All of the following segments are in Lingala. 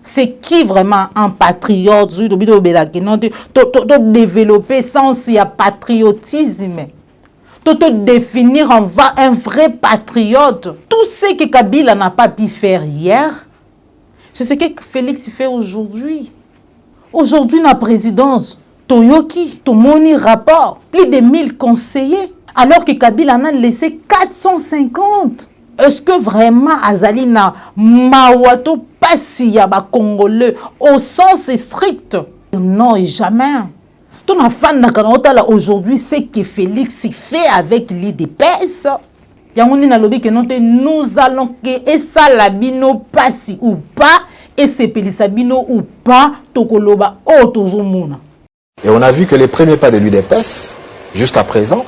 C'est qui vraiment un patriote? De développer sens il y a patriotisme. De définir un vrai patriote. Tout ce que Kabila n'a pas pu faire hier, c'est ce que Félix fait aujourd'hui. Aujourd'hui, la présidence, Toyoki, Tomoni rapport, plus de 1000 conseillers, alors que Kabila en a laissé 450. Est-ce que vraiment Azalina Mawato Passia Congolais au sens strict? Non, et jamais. Ton affaire n'a aujourd'hui, c'est que Félix fait avec l'IDPS. Nous allons que et ça labino passi ou pas et c'est Pelisabino ou pas tokoloba otozomuna. Et on a vu que les premiers pas de l'UDPS jusqu'à présent,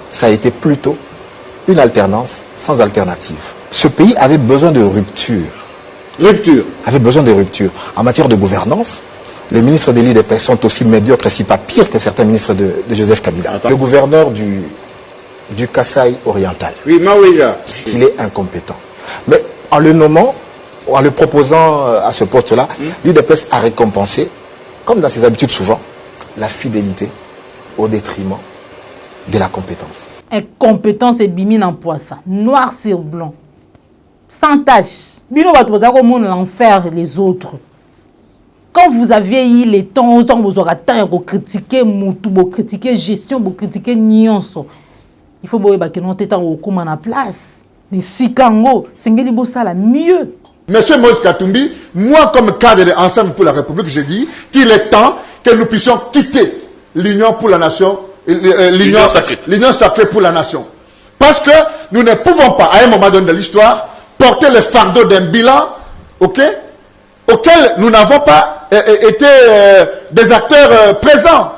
ça a été plutôt une alternance sans alternative. Ce pays avait besoin de rupture. Avait besoin de rupture. En matière de gouvernance, les ministres de l'UDPS sont aussi médiocres, si pas pires que certains ministres de Joseph Kabila. Le gouverneur du Kasaï oriental. Oui, Maouéja. Il est incompétent. Mais en le nommant, en le proposant à ce poste-là, l'UDPS a récompensé, comme dans ses habitudes souvent, la fidélité au détriment de la compétence. Incompétence et bimine en poisson, noir sur blanc, sans tache. Bino va trouver comment l'enfer les autres. Quand vous aviez eu les temps, autant vous aurez temps pour critiquer Moutou, pour critiquer gestion, pour critiquer Nyonso. Il faut que nous ayons en place. Mais si Kango, c'est la mieux. Monsieur Moïse Katumbi, moi comme cadre de Ensemble pour la République, je dis qu'il est temps que nous puissions quitter l'Union pour la Nation, l'Union sacrée pour la Nation. Parce que nous ne pouvons pas, à un moment donné de l'histoire, porter le fardeau d'un bilan, auquel nous n'avons pas été des acteurs présents.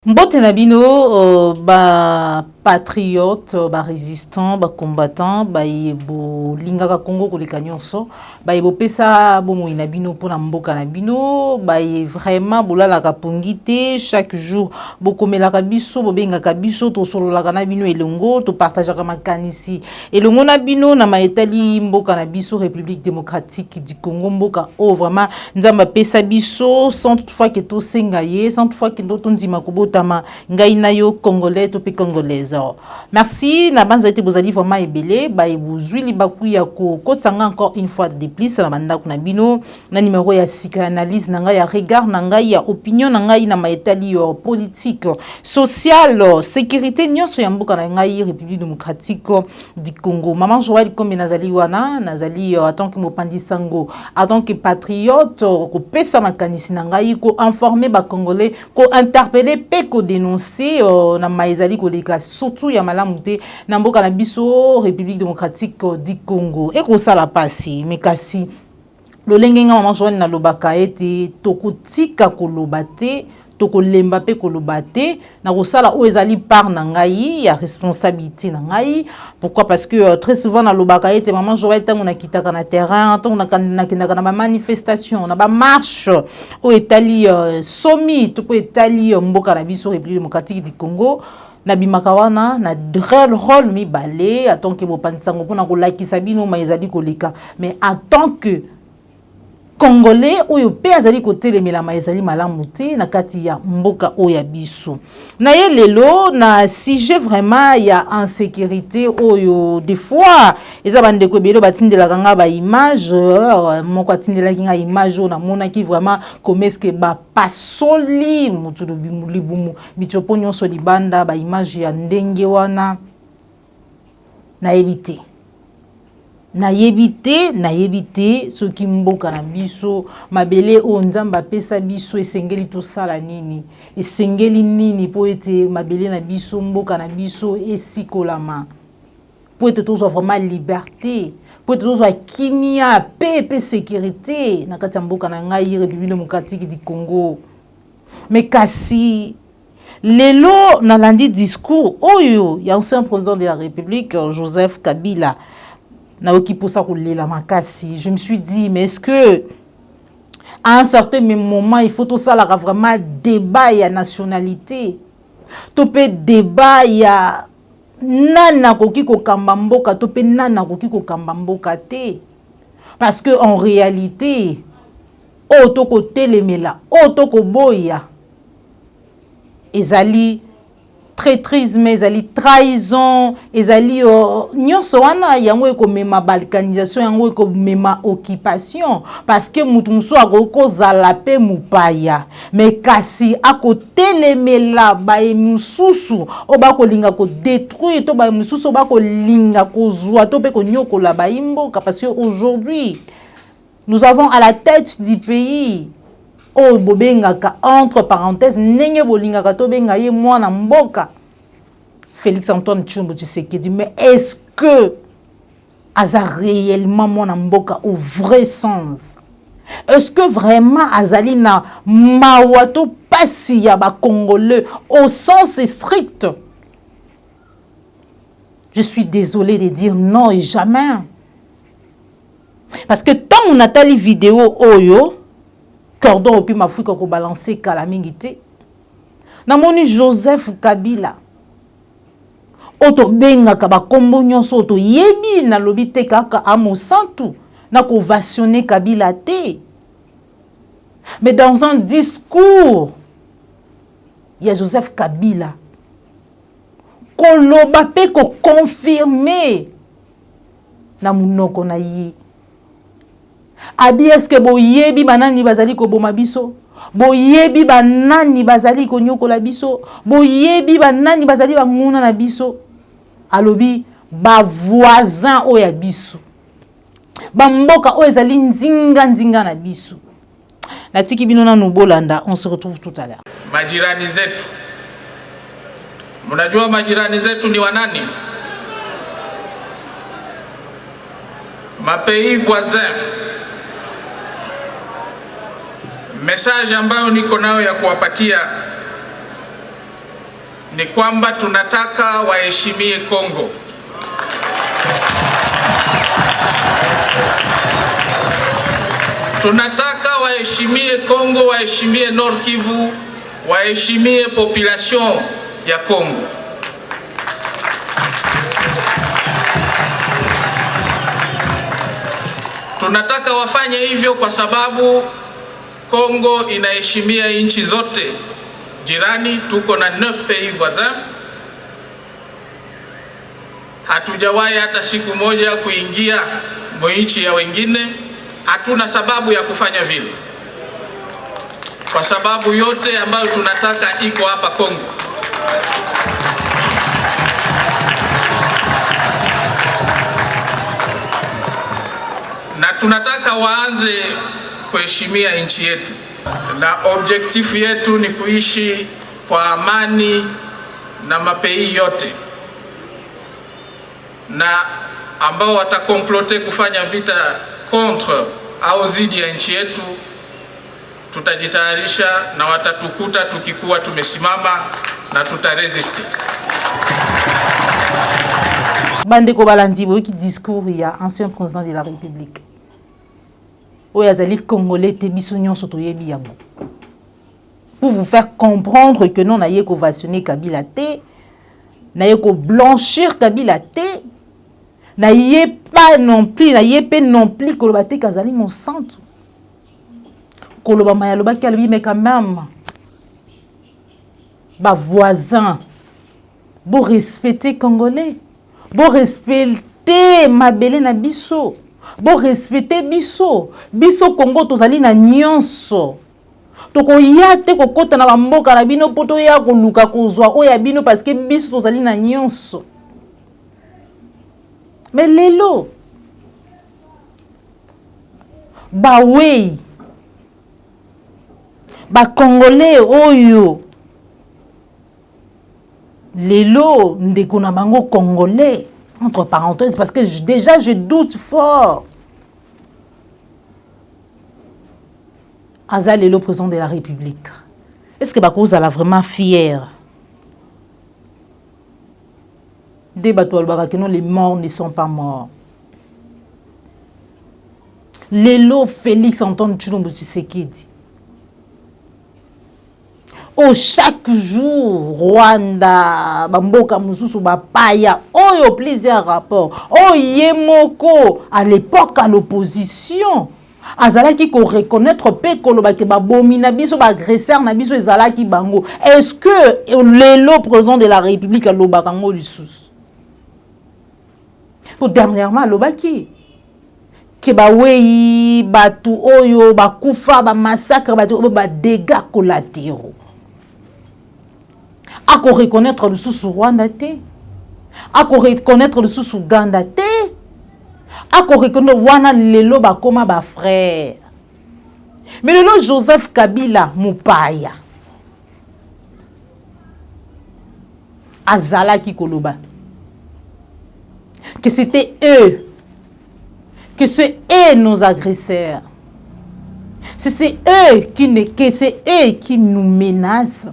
Mbote na bino ba patriote, ba résistant, ba combattant, ba yebo lingaka Congo koleka nyonso, ba yebo pesa bomo ina bino pona mboka na bino, ba ye vraiment bolala ka pongité chaque jour bokomelaka biso bobengaka biso to sololaka na bino elongo to partageaka makanisi elongo na bino na maetali mboka na biso République démocratique du Congo mboka o vraiment nzamba pesa biso sans toutefois que to sengaye sans toutefois que to ndima kobota ngai na yo congolais to pe congolaise. Merci na banza ete bozali vraiment ebele ba ebuzwi libaku ya ko kotanga encore une fois de plus na banda kuna bino na numéro ya sika analyse na ngai ya regard na ngai ya opinion na ngai na maetali yo politique sociale sécurité nyonso ya mboka na ngai République démocratique du Congo. Maman Joël comme nazali wana nazali en tant que mopandi sango en tant que patriote ko pesa makanisi na ngai ko informer ba congolais ko interpeller pe ko dénoncer na maizali ko leka surtout ya malamute na mboka na biso République démocratique du Congo et ko sala pasi mekasi lolenge nga maman Joël na lobaka ete tokotika ko lobate toko lemba pe kolobate na kosala o ezali par na ngai ya responsabilité na ngai. Pourquoi? Parce que très souvent na lobaka ete maman Joël tango na kitaka na terrain tango na kinaka na ba manifestation na ba marche o etali somi to ko etali mboka na biso République démocratique du Congo na bimakawana na rôle mi balé en tant que bopansango pona ko lakisa bino ma ezali koleka mais en tant que Congolais oyo pe azali côté les melama ezali malamu te na kati ya mboka oya biso na ye lelo na sujet vraiment ya insécurité oyo des fois eza bande ko belo batindela kanga ba image moko atindela kinga image na mona ki vraiment comme est-ce que ba pasoli mutu libumu bichoponyo so libanda ba image ya ndenge wana na éviter na yebite so ki mboka na biso mabele o nzamba pesa biso esengeli to sala nini esengeli nini po ete mabele na biso mboka na biso esikolama po ete tozwa vraiment liberté po ete tozwa kimia paix sécurité na kati ya mboka na ngai République démocratique du Congo. Mais kasi lelo na lundi discours oyo ya ancien président de la République Joseph Kabila na okiposa kolela makasi, je me suis dit mais est-ce que à un certain moment il faut tout ça là vraiment débat ya nationalité to pe débat ya nana koki ko kamba mboka to pe nana koki ko kamba mboka te, parce que en réalité o to ko telemela o to ko boya ezali traîtrisme, ezali trahison, ezali nyonso wana yango ekomema balkanisation, yango ekomema occupation, parce que mutu musu akozala pe mupaya mais kasi akotelemela baye mususu oba kolinga ko détruire to baye mususu oba kolinga kozwa to pe konyokola bayimboka, parce que aujourd'hui nous avons à la tête du pays o bobengaka entre parenthèses nenge bolingaka to benga ye mwana mboka Félix Antoine Tshilombo Tshisekedi, mais est-ce que aza réellement mwana mboka au vrai sens? Est-ce que vraiment azali na mawato pasi ya ba congolais au sens strict? Je suis désolé de dire non et jamais, parce que tant on a tali vidéo oyo cordon opi mafrika ko balancer kala mingi te namoni Joseph Kabila oto benga ka ba kombo nyonso to yebi na lobi te kaka amosantu na ko vationner Kabila te, mais dans un discours il y a Joseph Kabila koloba pe ko confirmer na munoko na ye abi eske boyebi banani bazali ko boma biso, boyebi banani bazali ko nyokola biso, boyebi banani bazali banguna na biso, alobi ba voisin oya biso, ba mboka oyo ezali nzinga na biso. Natiki bino na nubolanda, on se retrouve tout à l'heure. Majirani zetu, mnajua majirani zetu ni wanani? Ma pays voisins. Message ambayo niko nayo ya kuwapatia ni kwamba tunataka waheshimie Kongo. Tunataka waheshimie Kongo, waheshimie Nord Kivu, waheshimie population ya Kongo. Tunataka wafanye hivyo kwa sababu Kongo inaheshimia nchi zote jirani. Tuko na 9 pays voisins. Hatujawahi hata siku moja kuingia nchi ya wengine. Hatuna sababu ya kufanya vile, kwa sababu yote ambayo tunataka iko hapa Kongo. Na tunataka waanze kuheshimia nchi yetu, na objective yetu ni kuishi kwa amani na mapei yote, na ambao watakomplote kufanya vita contre au zidi ya nchi yetu tutajitayarisha, na watatukuta tukikuwa tumesimama na tutaresiste. Bandeko balandi boki discours ya ancien président de la République oyazali congolais te biso nyonso toyebi yango, pour vous faire comprendre que non na yeko vationner Kabila te, na yeko blanchir Kabila te, na ye pas non plus, na ye pe non plus koloba te kazali mon centre koloba mayaloba kalbi, mais quand même ba voisin bo respecter congolais, bo respecter mabele na biso, bo respecter biso Congo tozali na nyonso, toko yate kokota na bamboka na bino poto ya koluka kozwa oya bino, parce que biso tozali na nyonso. Mais lelo bawei ba Congolais oyo lelo ndeko na bango Congolais entre parenthèses parce que déjà je doute fort aza lelo président de la République. Est-ce que Bakouz a vraiment fier? Débat que non, les morts ne sont pas morts. Lelo Félix Antoine Tshilombo Tshisekedi. Oh, chaque jour, Rwanda, Bamboka Mususu, Bapaya, oh, yo plusieurs rapports. Oh, Yemoko, à l'époque, à l'opposition. Azalaki ko reconnaître pe koloba ke ba bomina biso ba agresseur na biso ezalaki bango. Est-ce que lelo président de la République a loba kango lisusu? Pour dernièrement lobaki ke ba wei batu oyo ba kufa ba massacre batu ba dégâts collatéraux. A ko reconnaître lisusu Rwanda te. A ko reconnaître lisusu Uganda te. Ako reconnaître wana lelo bakoma ba frère. Mais lelo Joseph Kabila Mupaya. Azala ki koloba. Que c'était eux. Que c'est eux nos agresseurs. C'est eux qui nous menacent.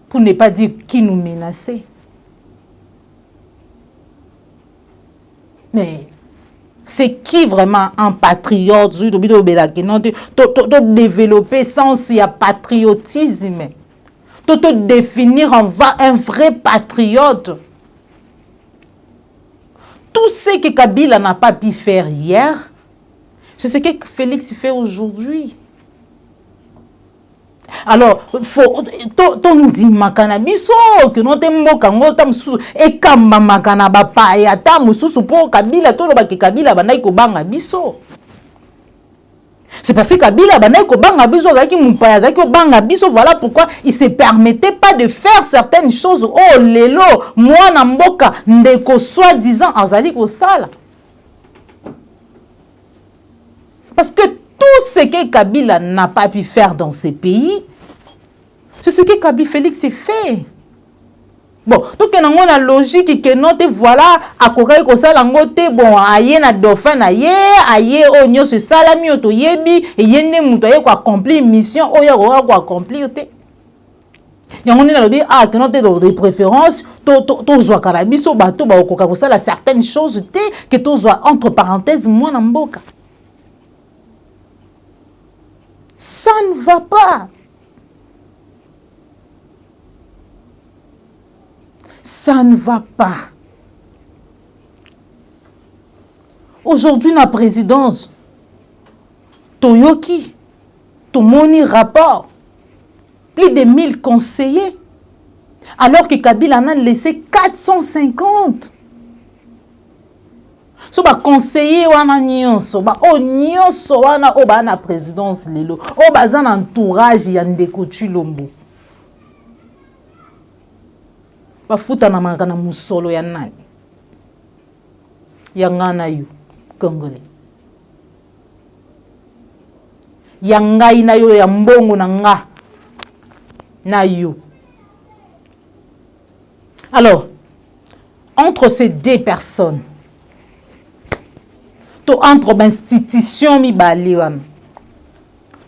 Pour ne pas dire qui nous menaçaient. Mais c'est qui vraiment un patriote de développer sans il y a patriotisme, de définir un vrai patriote. Tout ce que Kabila n'a pas pu faire hier, c'est ce que Félix fait aujourd'hui. Alors, faut ton dit makana biso que non te mboka ngota mususu e kamba makana bapaya ta mususu po Kabila to loba ke Kabila banai ko banga biso. C'est parce que Kabila banai ko banga biso zaki mupaya zaki ko banga biso, voilà pourquoi il se permettait pas de faire certaines choses. Oh lelo moi na mboka ndeko soi-disant azali ko sala. Parce que tout ce que Kabila n'a pas pu faire dans ces pays, c'est ce que Kabila Félix fait. Bon, tout que nous la logique que nous te voilà à kokai ko sala ngote bon aye na dauphin aye onyo se salami oto yebi et yende muto aye ko accomplir mission oyo ko accomplir te. Yango ni na lobi que nous te de préférence to zwa karabiso bato ba koka ko sala certaines choses te que to zwa entre parenthèses moi na mboka. Ça ne va pas. Ça ne va pas. Aujourd'hui, la présidence, Toyoki, Tomoni rapport, plus de 1000 conseillers, alors que Kabila en a laissé 450. So ba conseiller wana nyonso ba o nyonso wana o ba na présidence lelo o bazan entourage ya Ndeko Tshilombo ba futa na mangana musolo ya nani ya ngana yu Congolais ya ngai na yo ya mbongo na nga na yu. Alors entre ces deux personnes entre l'institution mibali wana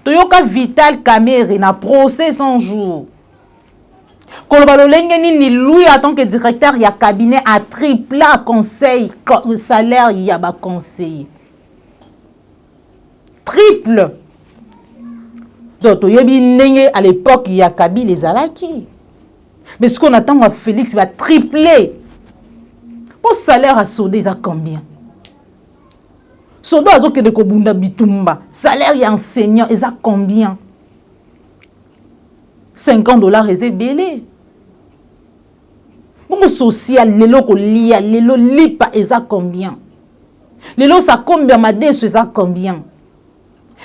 toyoka Vital Kamerhe na procès 100 jours koloba lolenge nini lui en tant que directeur ya cabinet a triplé conseil salaire ya ba conseiller triple. Donc toyebi ndenge à l'époque ya Kabila ezalaki, mais ce qu'on attend à Félix va tripler. Pour salaire à Sodé à combien? Sodo azo kede ko bunda bitumba. Salaire ya enseignant est à combien? $50 est belé. Bongo social lelo ko lia lelo lipa est à combien? Lelo ça combien madeso est à combien?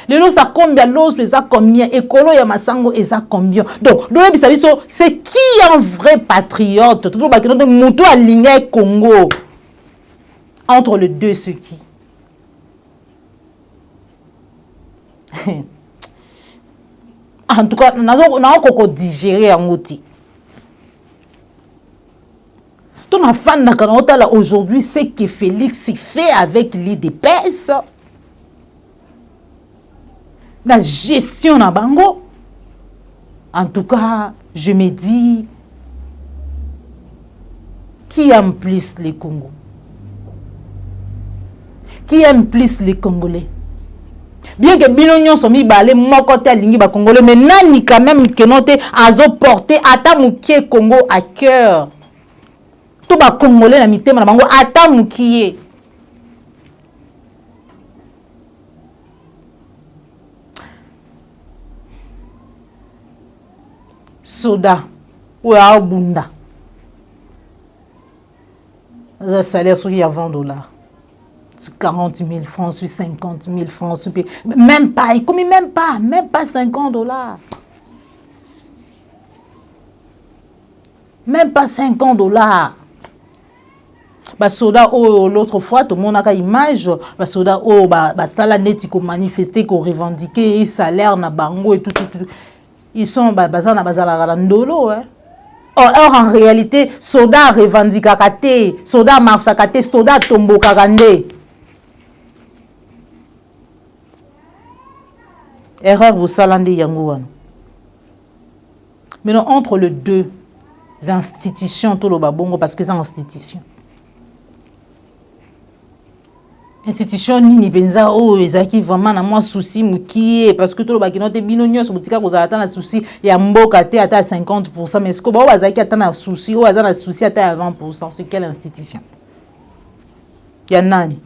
Lelo ça combien l'os est à combien? Écolo ya masango est à combien? Donc c'est qui est un vrai patriote? Tout le monde muto alinga Congo. Entre les deux, ce qui En tout cas, nous avons digéré en outil. Ton enfant n'a aujourd'hui, ce que Félix fait avec l'IDPS, la gestion na bango. En tout cas, je me dis, qui aime plus les Congos? Qui aime plus les Congolais? Bien que Bilognon soit mis balé, mon côté aligné ba Congolais, mais nani quand même que note azo porté ata mukie Congo à cœur. Tout ba Congolais na mitema na bango ata mukie. Soda ou à bunda. Le salaire sur il y a $20. 40 000 francs, 50 000 francs, même pas, même pas $50. Même pas $50. Bah soda l'autre fois tout le monde a une image bah soda bah stala neti ko manifester ko revendiquer salaire na bango et tout. Ils sont bazana bazala ndolo hein. Or en réalité soda revendique kate, soda marche kate, soda tombo kakande. Erreur vous salande yango. Maintenant entre les deux institutions tout le babongo parce que c'est institution. Institution nini benza ezaki vraiment na moi souci mukie parce que tout le bakino te binonyo so butika ko zalata na souci ya mboka te ata 50% mais ce que ba bazaki ata na souci o azana souci ata 20%. C'est quelle institution? Ya nani?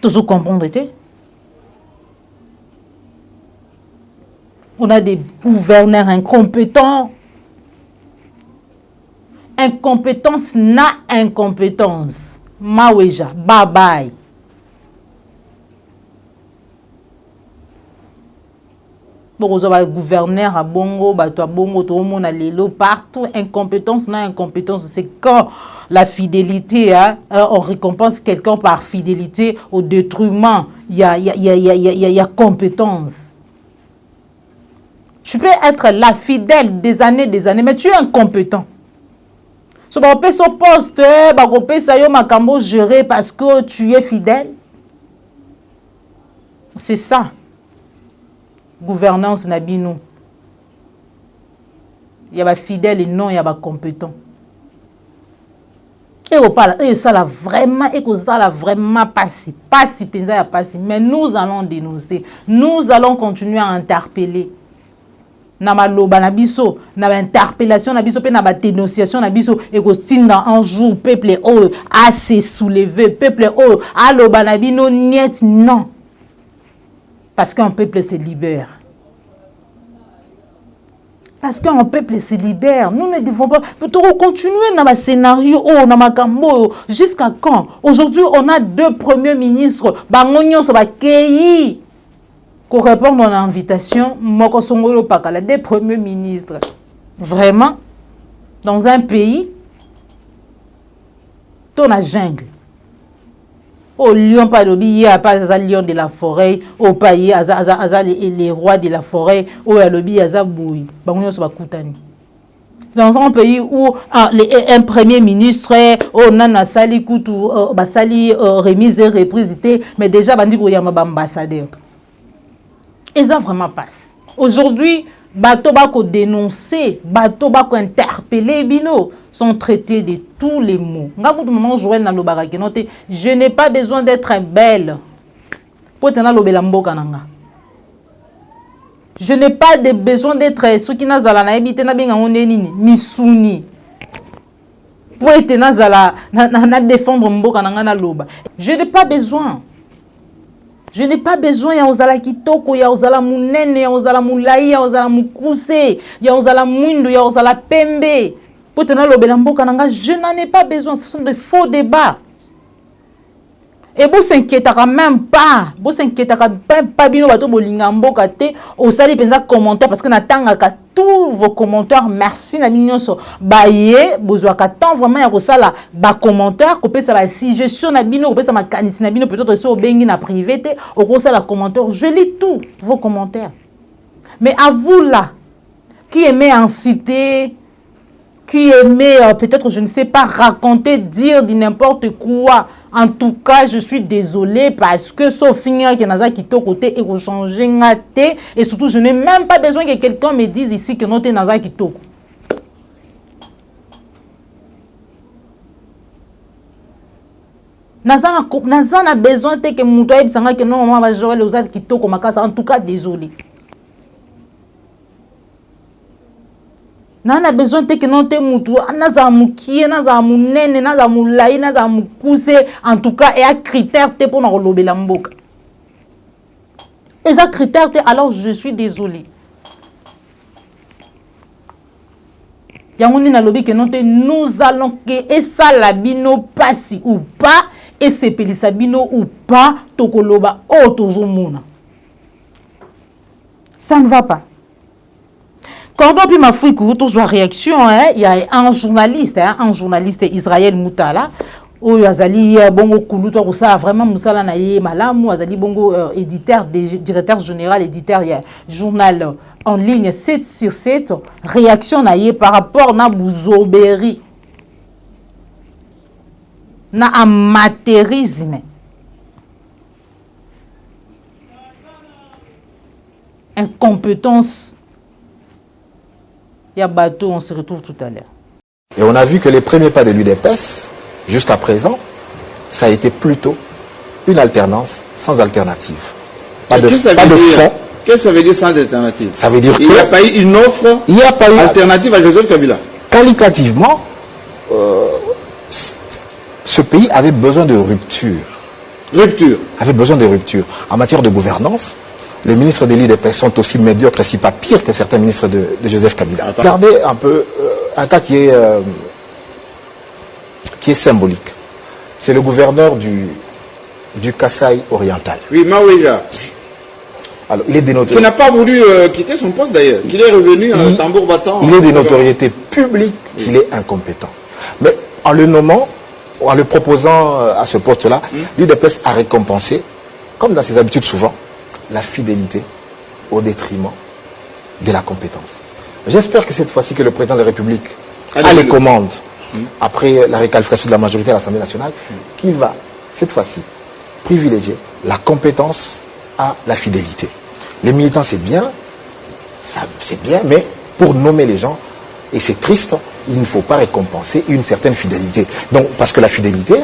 Tous vous comprendre te? On a des gouverneurs incompétents. Incompétence na incompétence. Maweja, bye bye. Bon, on a gouverneur à Bongo, bato à Bongo, tout le monde a l'élo partout. Incompétence na incompétence. C'est quand la fidélité, hein, on récompense quelqu'un par fidélité au détriment. Il y a compétence. Tu peux être là fidèle des années, mais tu es incompétent. So, on peut son poste, on peut ça makambo gérer parce que tu es fidèle. C'est ça. Gouvernance nabino. Il y a fidèle et non, il y a compétent. Et on parle, et ça là vraiment, et que ça là vraiment pas si pensa ya pas si. Mais nous allons dénoncer, nous allons continuer à interpeller. Na maloba na biso na ba interpellation na biso pe na ba dénonciation na biso et ko tinda un jour peuple a se soulever peuple a loba na bino niet non parce qu'un peuple se libère. Parce qu'un peuple se libère. Nous ne devons pas plutôt continuer dans le scénario na makambo jusqu'à quand? Aujourd'hui, on a 2 premiers ministres bangonyo so ba kei pour répondre à l'invitation, Moko Songolo Pakala, des premiers ministres. Vraiment, dans un pays, dans la jungle. Au lion, pas de billet, pas les lions de la forêt, au pays, les rois de la forêt, au lobby, Azaboui. Dans un pays où un premier ministre, on a sali koutou, sali remise et reprise, mais déjà, bandi ko yama ambassadeur. Et ça vraiment passe. Aujourd'hui, bateau bako dénoncer, bateau bako interpeller, bino sont traités de tous les mots. Je n'ai pas besoin d'être belle. Je n'ai pas besoin d'être ce qui n'a zala évité na benga nini misuni. Pour être na zala na défendre mboka na loba. Je n'ai pas besoin. Je n'ai pas besoin ya ozala kitoko, ya ozala munene, ya ozala mulai, ya ozala mukuse, ya ozala mwindu, ya ozala pembe. Je n'en ai pas besoin, ce sont des faux débats. Et vous s'inquiétez même pas. Vous s'inquiétez même pas. Bino bato bolingambo kate. Au sali pensa commentaire parce que natanga ka tous vos commentaires. Merci na bino so. Baye bozwa ka temps vraiment ya ko sala ba commentaire ko pesa ba suggestion na bino ko pesa ma kanisi na bino peut-être so bengi na privé te au ko sala commentaire. Je lis tous vos commentaires. Mais à vous là qui aimez inciter, qui aimait peut-être, je ne sais pas, raconter, dire du n'importe quoi. En tout cas, je suis désolée parce que sauf qui n'a qui côté et changer et surtout, je n'ai même pas besoin que quelqu'un me dise ici que notre naza qui toko. Naza a besoin que moutoye bisanga que non, maman va jouer les autres qui toko makasa. En tout cas, désolé. Nana besoin de que non te mutu naza mukie naza munene naza mulai naza mukuse en tout cas et un critère te pour na lobela mboka et ça critère te alors je suis désolé yangoni na lobi que non te nous allons que et ça la bino passi ou pas et c'est pelisa bino ou pas tokoloba o tozomuna ça ne va pas. Quand on m'a fait que réaction, il y a un journaliste Israël Moutala, où Azali bongo kuluto ça vraiment musala na ye malamu Azali bongo éditeur directeur général éditeur journal en ligne 7/7 réaction na ye par rapport na bouzoberi na amateurisme incompétence. Il y a bateau, on se retrouve tout à l'heure. Et on a vu que les premiers pas de l'UDPS, jusqu'à présent, ça a été plutôt une alternance sans alternative. Pas de fond. Qu'est-ce que ça veut dire sans alternative? Ça veut dire qu'il n'y a pas eu une offre alternative à Joseph Kabila. Qualitativement, ce pays avait besoin de rupture. Avait besoin de rupture. En matière de gouvernance, les ministres de l'UDPS sont aussi médiocres, si pas pire que certains ministres de Joseph Kabila. Regardez un peu un cas qui est symbolique. C'est le gouverneur du Kasaï oriental. Oui, Maouéja. Alors, il est de notoriété. Qui n'a pas voulu quitter son poste d'ailleurs. Il est revenu en tambour battant. Il est de notoriété publique qu'il est incompétent. Mais en le nommant, en le proposant à ce poste-là, l'UDPS a récompensé, comme dans ses habitudes souvent, la fidélité au détriment de la compétence. J'espère que cette fois-ci que le président de la République a les commandes après la réqualification de la majorité à l'Assemblée nationale, qu'il va cette fois-ci privilégier la compétence à la fidélité. Les militants c'est bien, mais pour nommer les gens, et c'est triste, il ne faut pas récompenser une certaine fidélité. Donc, parce que la fidélité,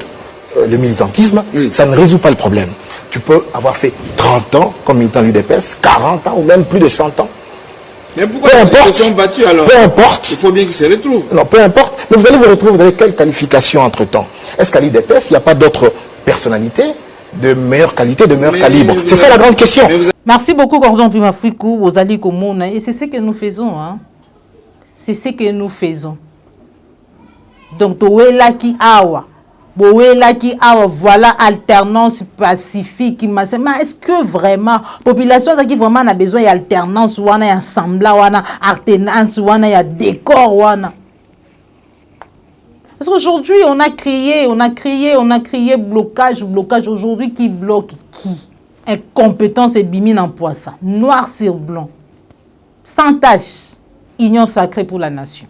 le militantisme, ça ne résout pas le problème. Tu peux avoir fait 30 ans comme militant de l'UDPS, 40 ans ou même plus de 100 ans. Mais pourquoi ils se sont battus alors? Peu importe. Il faut bien qu'ils se retrouvent. Non, peu importe. Mais vous allez vous retrouver, vous avez quelle qualification entre-temps? Est-ce qu'à l'UDPS, il n'y a pas d'autres personnalités de meilleure qualité, de meilleur calibre? C'est ça la grande question. Merci beaucoup, Gordon Pimafrikou, Ozali Komona. Et c'est ce que nous faisons. Hein? C'est ce que nous faisons. Donc, Toela ki awa. Voilà alternance pacifique. Mais est-ce que vraiment, population qui vraiment a besoin d'alternance, ou d'ensemble, alternance, ou décor, parce qu'aujourd'hui, on a crié blocage. Aujourd'hui, qui bloque qui? Incompétence et bimine en poisson. Noir sur blanc. Sans tache. Union sacrée pour la nation.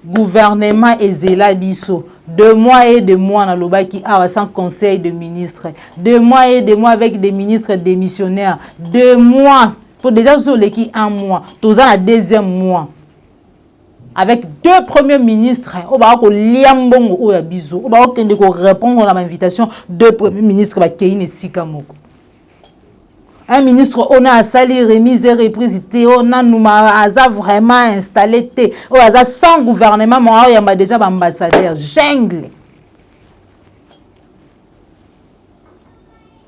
Gouvernement et Zéla Bisso. 2 mois et 2 mois dans le qui a sans conseil de ministre. 2 mois et 2 mois avec des ministres démissionnaires. 2 mours. Pour déjà sur l'équipe 1 mois. Tout ça le 2e mois. Avec 2 premiers ministres. On va répondre à l'invitation. 2 premiers ministres. Un ministre, on a sali remise et reprise, on a vraiment installé, on a sans gouvernement, on a déjà ambassadeur, jungle.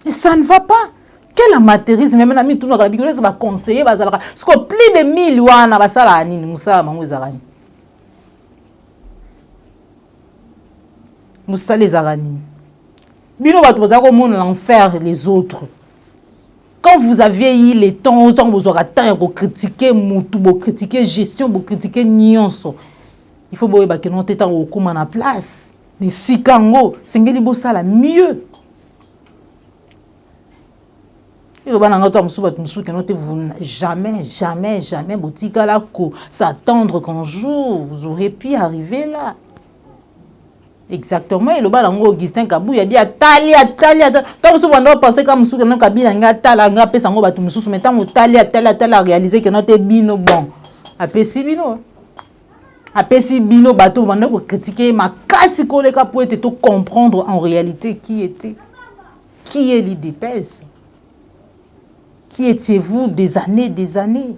Et ça ne va pas. Quel amateurisme, même la tout notre habitude, ça va conseiller, parce que plus de 1000 wana basala anini, musala mango zarani. Moussa les arani. Bino va trouver au monde l'enfer les autres. Quand vous aviez eu les temps, autant vous aurez temps pour critiquer Moutou, pour critiquer gestion, pour critiquer Nyonso. Il faut que nous ayons au coup à place. Mais si Kango, c'est que la mieux. Jamais, jamais, jamais, s'attendre qu'un jour vous aurez pu arriver là. Exactement. Et le bas Augustin Kabou, il y a bien Tali. Quand vous pensez que Moussou que Kabila nga Tala nga pe sango batu Moussou, mais tant Tali a réalisé que notre bino bon. Apesi bino. Apesi bino bateau bando pour critiquer ma casse koleka pour être tout comprendre en réalité qui est l'IDPS. Qui étiez-vous des années?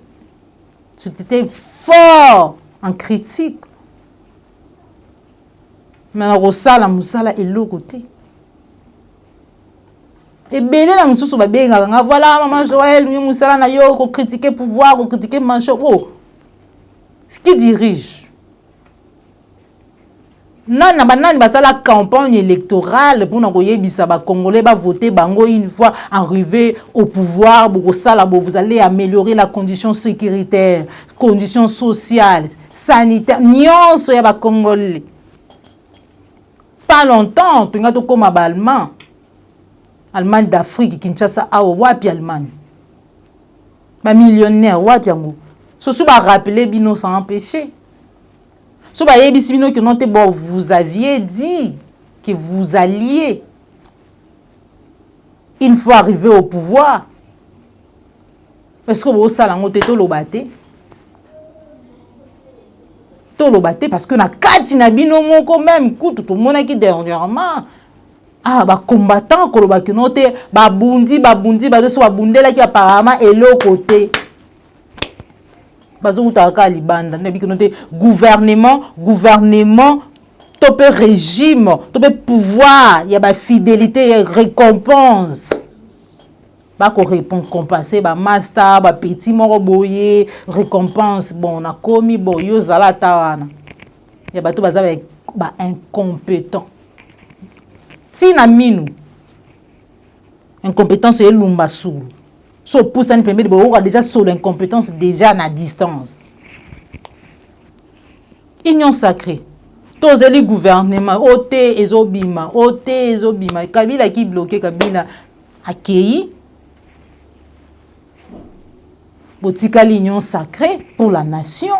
C'était fort en critique. Mais la Moussala est l'autre côté. Et bien, la Moussala, voilà, maman Joël, oui, Moussala, na yo, ko critiquer pouvoir, ko critiquer manche. Oh, ce qui dirige. Non, la campagne électorale pour nous Congolais va voter bango une fois arrivé au pouvoir, vous allez améliorer la condition sécuritaire, conditions sociales, sanitaires, nyonso ya ba Congolais. Pas longtemps, tu as comme Allemagne d'Afrique, Kinshasa, wapi Allemagne. Ba millionnaire, wapi yango. So ba rappeler bino sans empêcher. So ba yebisi bino que non te bon, vous aviez dit que vous alliez une fois arrivé au pouvoir. Est-ce que vous salango te to lobate? Parce que na kati na bino moko même kutu tout monde qui dernièrement ba combattant ko ba que note ba bundi ba so ba bundela qui apparemment et l'autre côté bazo utaka libanda na bi que note gouvernement topé régime topé pouvoir il y a ba fidélité et récompense ba ko répondre compenser ba master ba petit moko boye récompense bon na komi boyo zala tawana ya bato baza ba incompétent tina minu incompétence et lumba sou so pousse une première bo déjà sur l'incompétence déjà na distance union sacrée tozeli gouvernement ote ezobima Kabila qui bloqué Kabila accueilli botika l'union sacrée pour la nation.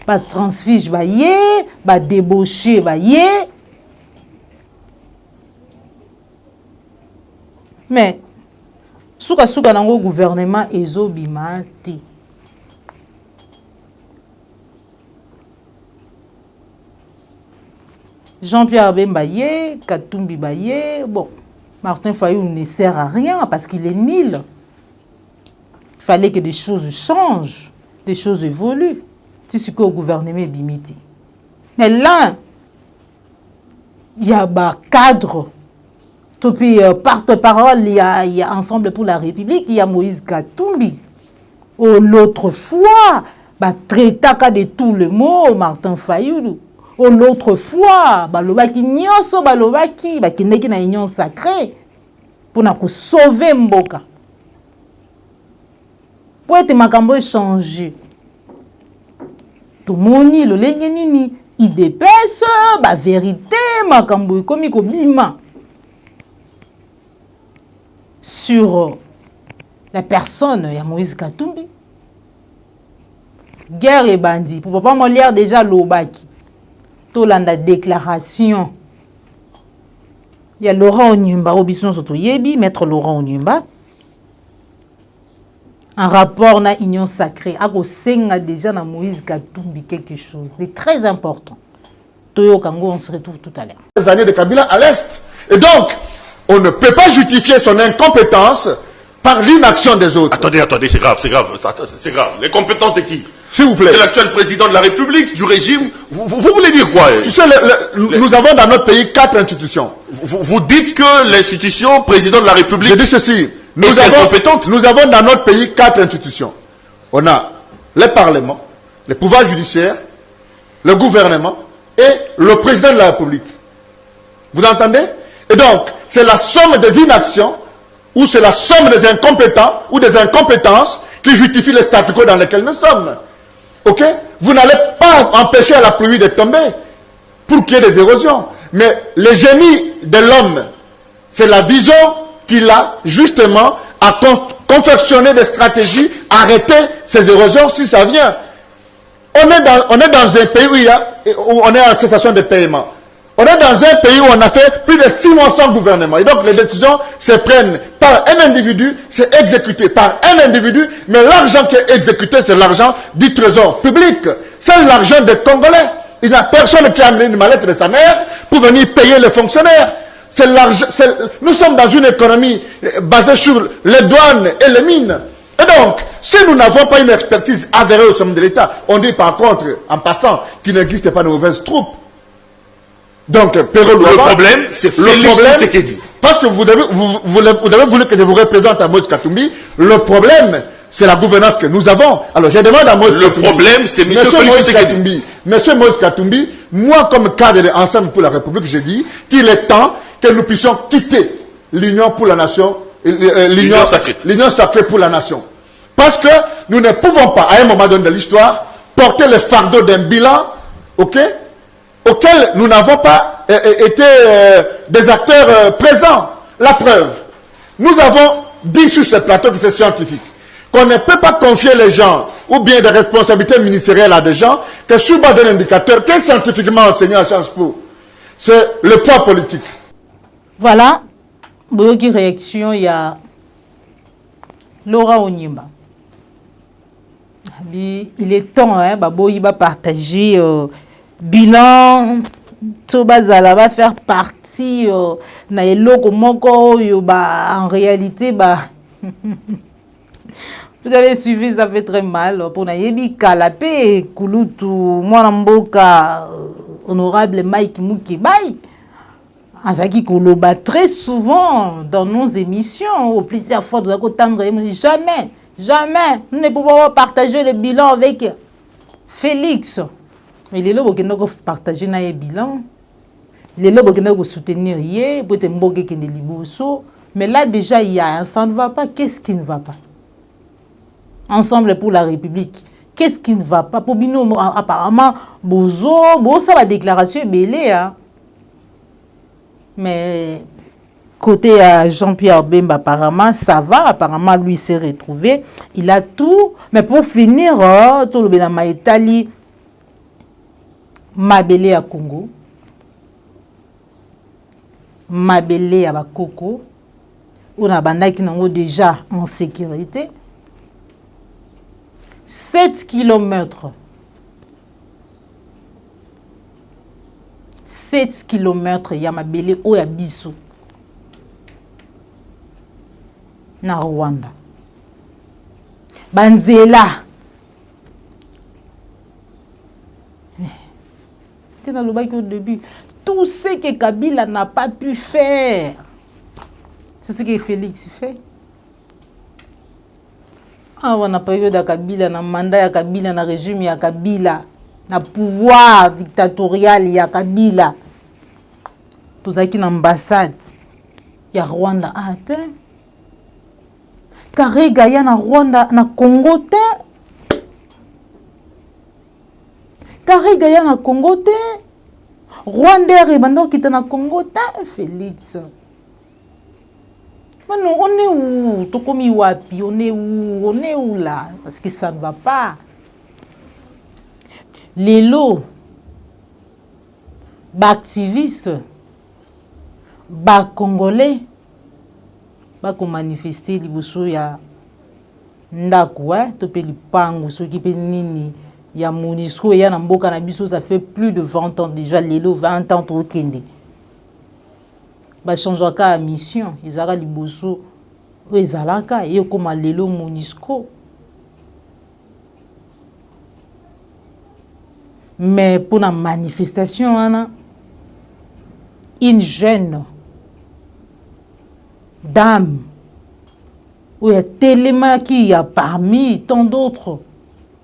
Pas transfige, ba yé, ba débauché, ba yé. Mais, souka nango gouvernement ezo bimati. Jean-Pierre Bemba yé, Katumbi ba yé. Bon, Martin Fayou ne sert à rien parce qu'il est nul. Il fallait que des choses changent, des choses évoluent. C'est ce que le gouvernement bimiti. Mais là, il y a un cadre. Puis, porte-parole, il y a Ensemble pour la République, il y a Moïse Katumbi. L'autre fois, traitaka de tout le mot, Martin Fayulu. L'autre fois, balobaki nyonso balobaki, bakendeki na union sacrée pour sauver Mboka. Pour être makambo changer. Tout le monde le lengenini IDPS ba vérité makambo komi ko bima sur la personne ya Moïse Katumbi. Guerre et bandit. Pour papa Molière déjà lobaki. To landa déclaration. Il y a Laurent Onyemba Obison soto yebi, maître Laurent Onyemba. Un rapport na union sacrée. Ako senga déjà na Moïse Katumbi quelque chose de très important. Toyo Kango, on se retrouve tout à l'heure. Les années de Kabila à l'Est. Et donc, on ne peut pas justifier son incompétence par l'inaction des autres. Attendez, c'est grave. Les compétences de qui? S'il vous plaît. C'est l'actuel président de la République, du régime. Vous voulez dire quoi? Tu sais, nous avons dans notre pays 4 institutions. Vous dites que l'institution président de la République... Je dis ceci. Nous avons dans notre pays 4 institutions. On a le Parlement, le pouvoir judiciaire, le gouvernement et le président de la République. Vous entendez? Et donc, c'est la somme des inactions, ou c'est la somme des incompétents, ou des incompétences, qui justifie le statu quo dans lequel nous sommes. Ok? Vous n'allez pas empêcher la pluie de tomber pour qu'il y ait des érosions. Mais le génie de l'homme, c'est la vision qu'il a justement à confectionner des stratégies, arrêter ces érosions si ça vient. On est dans un pays où on est en cessation de paiement. On est dans un pays où on a fait plus de 6 mois sans gouvernement. Et donc les décisions se prennent par un individu, c'est exécuté par un individu, mais l'argent qui est exécuté, c'est l'argent du trésor public. C'est l'argent des Congolais. Il n'y a personne qui a amené une mallette de sa mère pour venir payer les fonctionnaires. Nous sommes dans une économie basée sur les douanes et les mines. Et donc, si nous n'avons pas une expertise avérée au sommet de l'État, on dit par contre, en passant, qu'il n'existe pas de mauvaises troupes. Donc, le problème, c'est ce qu'il dit. Parce que vous avez voulu que je vous représente à Moïse Katumbi, le problème, c'est la gouvernance que nous avons. Alors, je demande à Moïse Katumbi. Le problème, c'est M. Moïse Katumbi. Monsieur Moïse Katumbi, moi, comme cadre de Ensemble pour la République, je dis qu'il est temps que nous puissions quitter l'Union pour la Nation, l'Union sacrée pour la Nation. Parce que nous ne pouvons pas, à un moment donné de l'histoire, porter le fardeau d'un bilan, ok, auquel nous n'avons pas été des acteurs présents. La preuve, nous avons dit sur ce plateau que c'est scientifique, qu'on ne peut pas confier les gens ou bien des responsabilités ministérielles à des gens que sur base d'un indicateur qui est scientifiquement enseigné à Sciences Po. C'est le poids politique. Voilà, Boyoki réaction, il y a Laura Onyema. Il est temps, hein, Boyi va partager bilan, Tobazala va faire partie na eloko moko en réalité vous avez suivi, ça fait très mal pour Nayebi Kalapé Kulutu mwana mboka honorable Mike Mukibai. Azaki Koloba très souvent dans nos émissions, plusieurs fois nous avons tendre jamais nous ne pouvons pas partager le bilan avec Félix. Mais les lobes qui n'ont pas partagé le bilan, les lobes qui n'ont pas soutenir hier, peut-être mboke qui ne liboso. Mais là déjà il y a un ça ne va pas. Qu'est-ce qui ne va pas? Ensemble pour la République. Qu'est-ce qui ne va pas? Pour Bino apparemment bozo ça la déclaration est belée, hein. Mais côté Jean-Pierre Bemba, apparemment, ça va. Apparemment, lui s'est retrouvé. Il a tout. Mais pour finir, tout le Bénama Italie, Mabele à Congo, Mabele à Bakoko, on a banda qui n'ont déjà en sécurité. 7 kilomètres. 7 kilomètres ya Mabele o ya biso na Rwanda. Banzela. Dans le bac au début, tout ce que Kabila n'a pas pu faire, c'est ce que Félix fait. Ah, on a période de Kabila, na mandat ya Kabila, na régime ya Kabila, na pouvoir dictatorial ya Kabila. Tout ça qui n'ambassade ya Rwanda atteint. Karega ya na Rwanda na Congo te. Karega ya na Congo te. Rwanda rebando kita na Congo te. Félix. Maintenant, on est où? Tokomi wapi? On est où? On est où là? Parce que ça ne va pas. Les lots, activistes, Congolais, ko manifester liboso ya ndako, topé lipango, so ki pe nini ya MONUSCO ya na mboka na biso, ça fait plus de 20 ans déjà, les lots 20 ans to kende. Changera la mission, ils aura liboso, ezalaka et comme lelo MONUSCO. Mais pour la manifestation, une jeune dame, où il y a tellement qui y a parmi tant d'autres,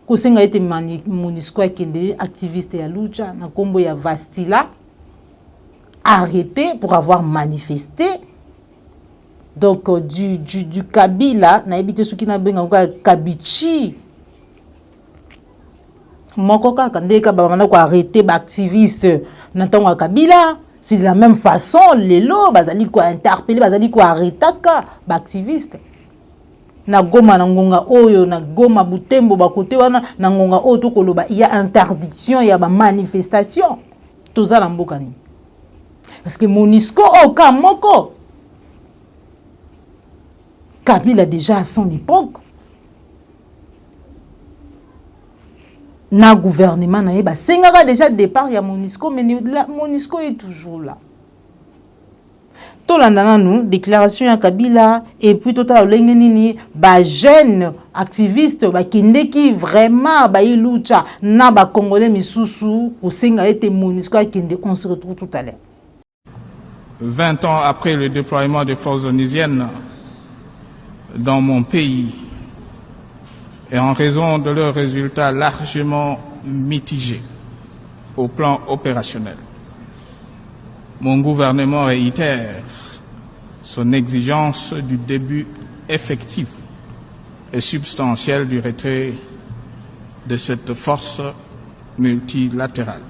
qui a été MONUSCO qui est activiste à Lucha, na kombo ya Vastila, arrêtés pour avoir manifesté. Donc, du Kabila, na ebite suki na benga kwa Kabichi. Moko kaka ndeka bamana ko arrêter ba activiste na tonga Kabila, c'est de la même façon lelo bazali ko interpeller, bazali ko arrêter ka ba activiste. Na goma na ngonga oyo na goma Butembo ba côté wana na ngonga oyo to koloba il y a interdiction, il y a ba manifestation. Toza na mboka ni. Parce que Monisco oka moko Kabila déjà à son époque na gouvernement na yeba sengaka déjà départ ya Monisco, mais Monisco est toujours là. Tolandana nous déclaration ya Kabila et puis total lenge nini ba jeune activiste ba kindeki vraiment ba ilucha na ba congolais misusu ko senga ete Monisco akende. On se retrouve tout à l'heure. 20 ans après le déploiement des forces onusiennes dans mon pays, et en raison de leurs résultats largement mitigés au plan opérationnel, mon gouvernement réitère son exigence du début effectif et substantiel du retrait de cette force multilatérale.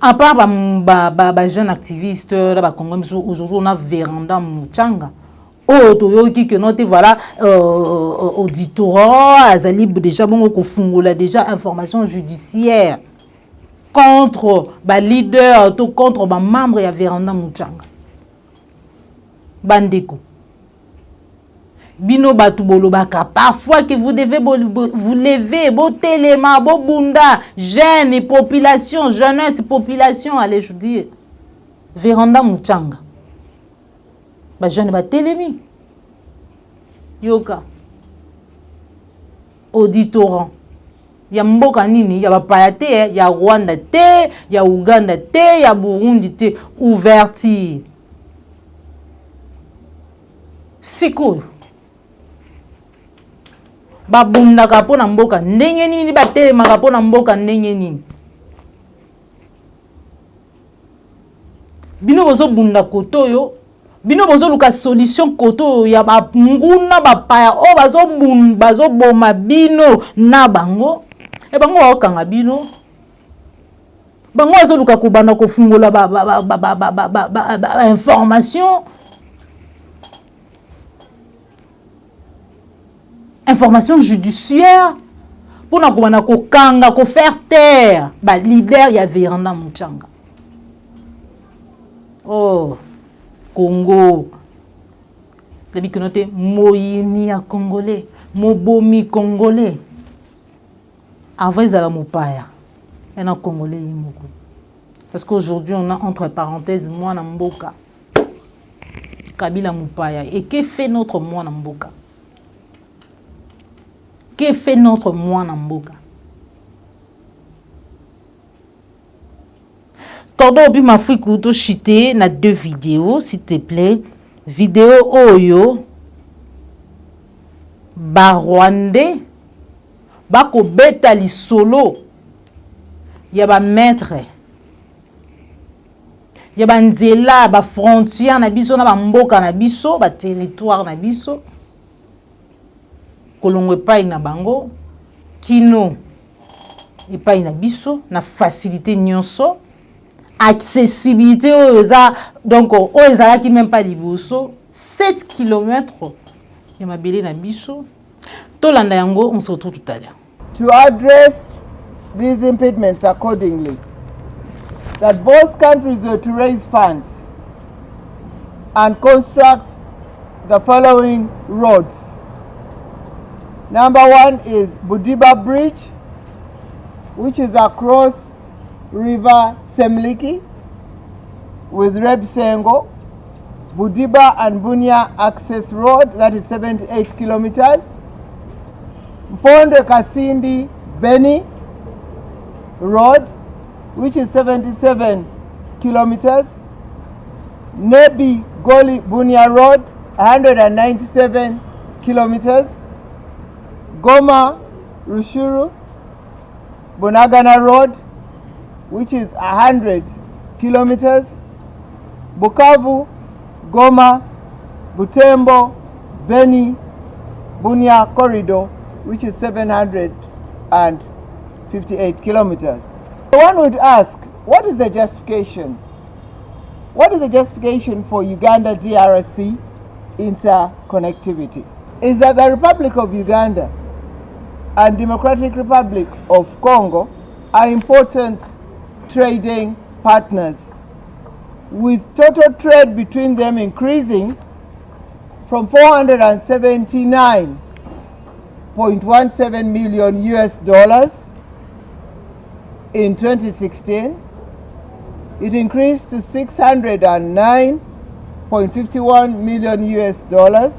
À part jeune activiste, aujourd'hui on a Véranda Muchanga. Oh, toyoki que note voilà auditorat azali déjà bon ko fungola déjà information judiciaire contre leader to contre membre ya Véranda Muchanga. Bandeko. Bino batu bolobaka parfois que vous devez vous lever, botelema, bobunda, jeunes et population, jeunesse population, allez je dis Véranda Muchanga. Ba jeune ba telemi. Yoka. Auditorat. Ya mboka nini, ya bapaya te, ya Rwanda te, ya Uganda te, ya Burundi te, ouverture. Sikoyo. Babundaka po na mboka ndenge nini batelemaka po na mboka ndenge nini. Bino bozo bunda kotoyo, bino bozo luka solution kotoyo ya banguna bapaya o bazo boma bino na bango. E bango wakanga bino. Bango bazo luka kubana kofungola information. Information judiciaire pour na kubana ko kanga ko faire taire ba leader ya Véranda Muchanga. Oh Congo le bikonote moyini ya congolais, mobomi congolais. Avant ils allaient mopaya. Et na congolais yimoko. Parce qu'aujourd'hui on a entre parenthèses moi na mboka. Kabila mopaya. Et que fait notre moi na mboka? Que fait notre moi na mboka? Tordo obi mafriku to chité na 2 vidéos s'il te plaît. Vidéo oyo ba Rwandais bako beta li solo ya ba maître ya ba nzela ba frontière na biso na ba mboka na biso ba territoire na biso kolongwe pai na bango kino epai na biso na facilité nyonso accessibilité oza donc oza qui même pas liboso 7 km ya mabele na biso tolanda yango. On se retrouve tout à l'heure to address these impediments accordingly, that both countries were to raise funds and construct the following roads. Number 1 is Budiba Bridge, which is across River Semliki with Rebsengo. Budiba and Bunia Access Road, that is 78 kilometers. Mpondo Kasindi Beni Road, which is 77 kilometers. Nebi Goli Bunia Road, 197 kilometers. Goma Rushuru Bunagana Road, which is 100 kilometers. Bukavu Goma Butembo Beni Bunia Corridor, which is 758 kilometers. One would ask, what is the justification? What is the justification for Uganda DRC interconnectivity? Is that the Republic of Uganda and Democratic Republic of Congo are important trading partners, with total trade between them increasing from 479.17 million US dollars in 2016. It increased to 609.51 million US dollars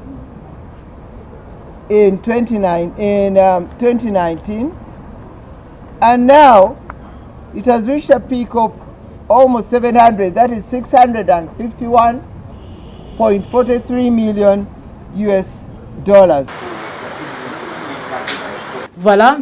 in 2019, and now it has reached a peak of almost 700, that is 651.43 million US dollars. Voilà.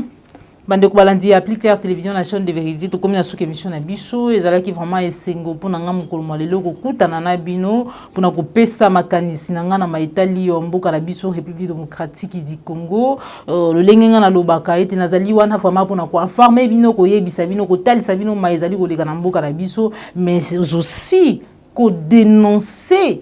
Bandeko balandi appli Claire Télévision la chaîne de vérité to comme na sous émission na biso ezala ki vraiment esengo pona nga mukolo malelo ko kutana na bino pona ko pesa makanisi na nga na maitali yo mboka na biso République démocratique du Congo le lengenga na lobaka ete nazali wana vraiment pona ko informer bino ko yebisa bino ko talisa bino maizali ko leka na mboka na biso, mais aussi ko dénoncer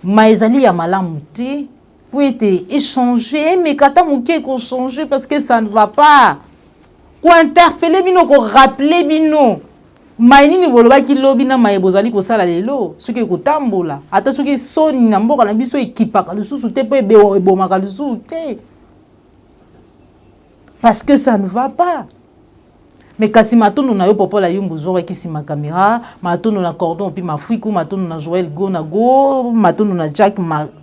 maizali ya malamu te pour être échangé, mais quand on a changé parce que ça ne va pas. Ko interpeller bino, ko rappeler bino. Maini ni boloba ki lobi na maye bozali ko sala lelo, soki ko tambola. Ata soki soni na mboka na biso ekipaka lususu te pe ebomaka lususu te. Parce que ça ne va pas. Mais kasi matono na yo popola yo mbozora ki sima caméra, matono na cordon puis mafuiku, matono na Joël Gonago, matono na Jack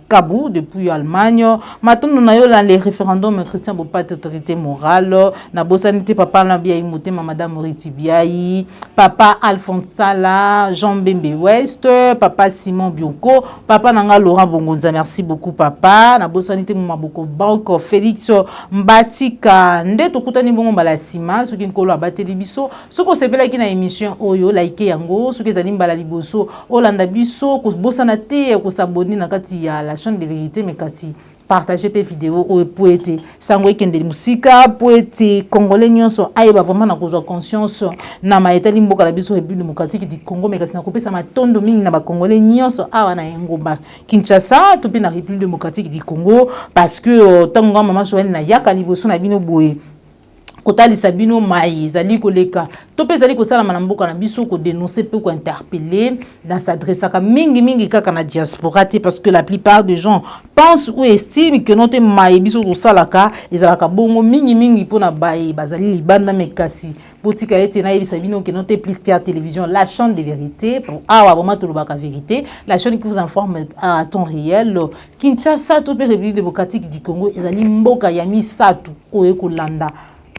Kabou depuis Allemagne, matono na yo les référendums Christian Bopat autorité morale, na bosanité papa na bia imote madame Moriti Biayi, papa Alphonse Sala, Jean Bembe West, papa Simon Bioko, papa nanga Laurent Bongonza, merci beaucoup papa, na bosanité maboko banque Félix Mbatika, ndeto kutani bongo mbala sima, soki nkolo abate libiso, soko sepela ki na émission oyo like yango, soki ezali mbala liboso, olanda biso, ko bosana te ko s'abonner na kati ya la chaîne de vérité, mais kasi partager tes vidéos pour être sangwe kende musika pour être congolais nyonso ayeba vraiment na kozwa conscience na maetali mboka la biso République démocratique du Congo, mais kasi na kopesa matondo mingi na ba congolais nyonso awa na ngomba Kinshasa to pe na République démocratique du Congo, parce que tango mama Joël na yaka liboso na bino boye kotali sabino mai zali koleka to pe zali kosala manamboka na biso ko dénoncer pe ko interpeller dans s'adresser ka mingi kaka na diaspora te, parce que la plupart des gens pensent ou estiment que notre mai biso to salaka ezalaka bongo mingi pona baye bazali libanda, mekasi botika ete na yebisa bino que notre plus Claire Télévision la chaîne de vérité pour awa vraiment to lobaka vérité, la chaîne qui vous informe à temps réel. Kinshasa to pe République démocratique du Congo ezali mboka ya misatu oye kolanda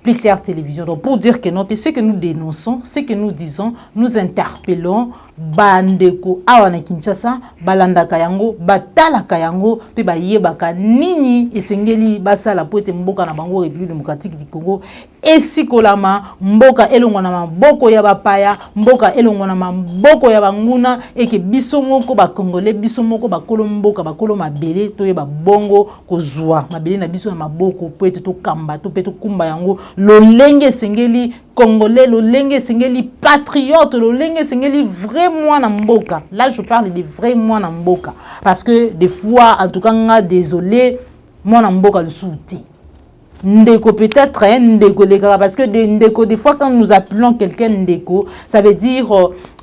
Plus Claire Télévision. Donc pour dire que ce que nous dénonçons, ce que nous disons, nous interpellons bandeko awana Kinshasa, balanda kayango, batala kayango, pe ba yebaka nini esengeli basala poete mboka na bango République démocratique du Congo, esikolama mboka elongo na maboko ya bapaya, mboka elongo na maboko ya banguna, eke biso moko ba Congolais, biso moko ba kolo mboka, ba kolo mabele to yeba bongo kozwa mabele na biso na maboko poete to kamba to pe to kumba yango lolenge sengeli Congolais, lolenge sengeli patriote, lolenge sengeli vrai mwana mboka. Là je parle de vrai mwana mboka, parce que des fois en tout cas nga désolé mwana mboka le souti ndeko peut-être ndeko lekara, parce que ndeko des fois quand nous appelons quelqu'un ndeko, ça veut dire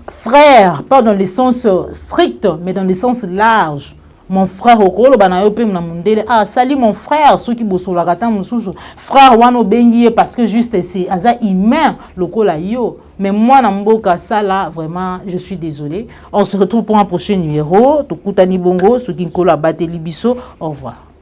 frère, pas dans le sens strict mais dans le sens large. mon frère okolo bana yo pe na mundele ah sali mon frère ceux qui bosola kata mususu frère wana obengi parce que juste c'est aza humain lokola yo mais moi na mboka ça là vraiment je suis désolé on se retrouve pour un prochain numéro tokutani bongo ceux qui nkolo abateli biso au revoir.